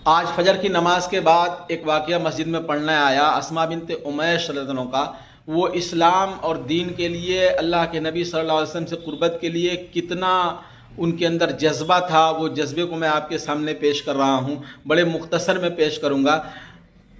آج فجر کی نماز کے بعد ایک واقعہ مسجد میں پڑھنے آیا اسما بنت امیش رضی اللہ عنہ کا۔ وہ اسلام اور دین کے لیے، اللہ کے نبی صلی اللہ علیہ وسلم سے قربت کے لیے کتنا ان کے اندر جذبہ تھا، وہ جذبے کو میں آپ کے سامنے پیش کر رہا ہوں، بڑے مختصر میں پیش کروں گا۔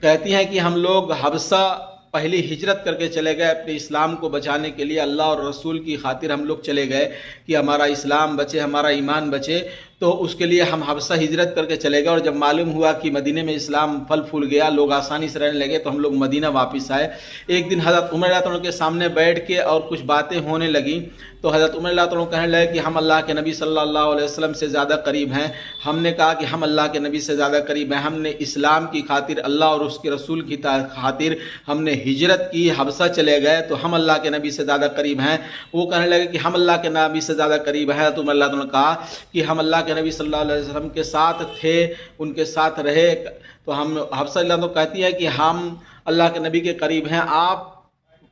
کہتی ہیں کہ ہم لوگ حبشہ پہلی ہجرت کر کے چلے گئے اپنے اسلام کو بچانے کے لیے، اللہ اور رسول کی خاطر ہم لوگ چلے گئے کہ ہمارا اسلام بچے، ہمارا ایمان بچے، تو اس کے لیے ہم حبشہ ہجرت کر کے چلے گئے۔ اور جب معلوم ہوا کہ مدینے میں اسلام پھل پھول گیا، لوگ آسانی سے رہنے لگے، تو ہم لوگ مدینہ واپس آئے۔ ایک دن حضرت عمر رضی اللہ عنہ کے سامنے بیٹھ کے اور کچھ باتیں ہونے لگیں، تو حضرت عمر رضی اللہ عنہ کہنے لگے کہ ہم اللہ کے نبی صلی اللہ علیہ وسلم سے زیادہ قریب ہیں۔ ہم نے کہا کہ ہم اللہ کے نبی سے زیادہ قریب ہیں، ہم نے اسلام کی خاطر، اللہ اور اس کے رسول کی خاطر ہم نے ہجرت کی، حبشہ چلے گئے، تو ہم اللہ کے نبی سے زیادہ قریب ہیں۔ وہ کہنے لگے کہ ہم اللہ کے نبی سے زیادہ قریب ہیں۔ تو عمر رضی اللہ عنہ نے کہا کہ ہم اللہ کے نبی صلی اللہ علیہ وسلم کے ساتھ تھے، ان کے ساتھ رہے، تو ہم حفصہ رضی اللہ عنہ کہتی ہے کہ ہم اللہ کے نبی کے قریب ہیں۔ آپ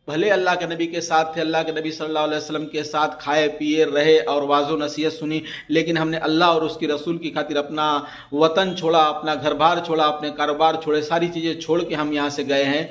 بھلے اللہ کے نبی کے ساتھ تھے، اللہ کے نبی صلی اللہ علیہ وسلم کے ساتھ کھائے پیے رہے اور واعظ و نصیحت سنی، لیکن ہم نے اللہ اور اس کی رسول کی خاطر اپنا وطن چھوڑا، اپنا گھر بار چھوڑا، اپنے کاروبار چھوڑے، ساری چیزیں چھوڑ کے ہم یہاں سے گئے ہیں،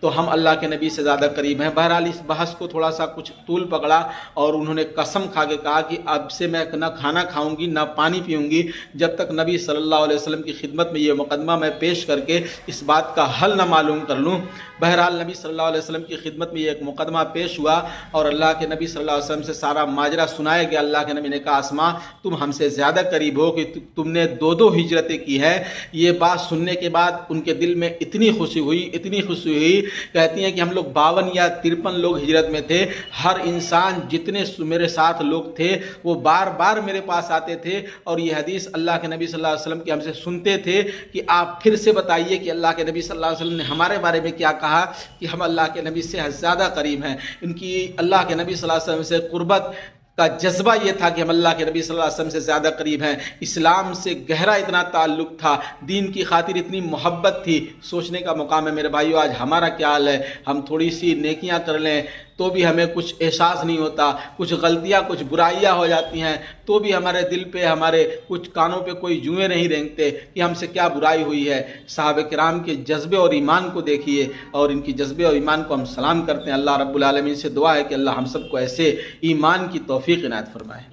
تو ہم اللہ کے نبی سے زیادہ قریب ہیں۔ بہرحال اس بحث کو تھوڑا سا کچھ طول پکڑا اور انہوں نے قسم کھا کے کہا کہ اب سے میں نہ کھانا کھاؤں گی نہ پانی پیوں گی جب تک نبی صلی اللہ علیہ وسلم کی خدمت میں یہ مقدمہ میں پیش کر کے اس بات کا حل نہ معلوم کر لوں۔ بہرحال نبی صلی اللہ علیہ وسلم کی خدمت میں یہ ایک مقدمہ پیش ہوا اور اللہ کے نبی صلی اللہ علیہ وسلم سے سارا ماجرا سنایا گیا۔ اللہ کے نبی نے کہا اسما تم ہم سے زیادہ قریب ہو کہ تم نے دو ہجرتیں کی ہے۔ یہ بات سننے کے بعد ان کے دل میں اتنی خوشی ہوئی، کہتی ہیں کہ ہم لوگ 52 یا 53 لوگ ہجرت میں تھے۔ ہر انسان جتنے میرے ساتھ لوگ تھے وہ بار بار میرے پاس آتے تھے اور یہ حدیث اللہ کے نبی صلی اللہ علیہ وسلم کی ہم سے سنتے تھے کہ آپ پھر سے بتائیے کہ اللہ کے نبی صلی اللہ علیہ وسلم نے ہمارے بارے میں کیا کہا کہ ہم اللہ کے نبی سے زیادہ قریب ہیں۔ ان کی اللہ کے نبی صلی اللہ علیہ وسلم سے قربت کا جذبہ یہ تھا کہ ہم اللہ کے نبی صلی اللہ علیہ وسلم سے زیادہ قریب ہیں، اسلام سے گہرا اتنا تعلق تھا، دین کی خاطر اتنی محبت تھی۔ سوچنے کا مقام ہے میرے بھائیو، آج ہمارا کیا حال ہے؟ ہم تھوڑی سی نیکیاں کر لیں تو بھی ہمیں کچھ احساس نہیں ہوتا، کچھ غلطیاں کچھ برائیاں ہو جاتی ہیں تو بھی ہمارے دل پہ، ہمارے کچھ کانوں پہ کوئی جوئیں نہیں رینگتے کہ ہم سے کیا برائی ہوئی ہے۔ صحابہ کرام کے جذبے اور ایمان کو دیکھیے اور ان کی جذبے اور ایمان کو ہم سلام کرتے ہیں۔ اللہ رب العالمین سے دعا ہے کہ اللہ ہم سب کو ایسے ایمان کی توفیق عنایت فرمائے۔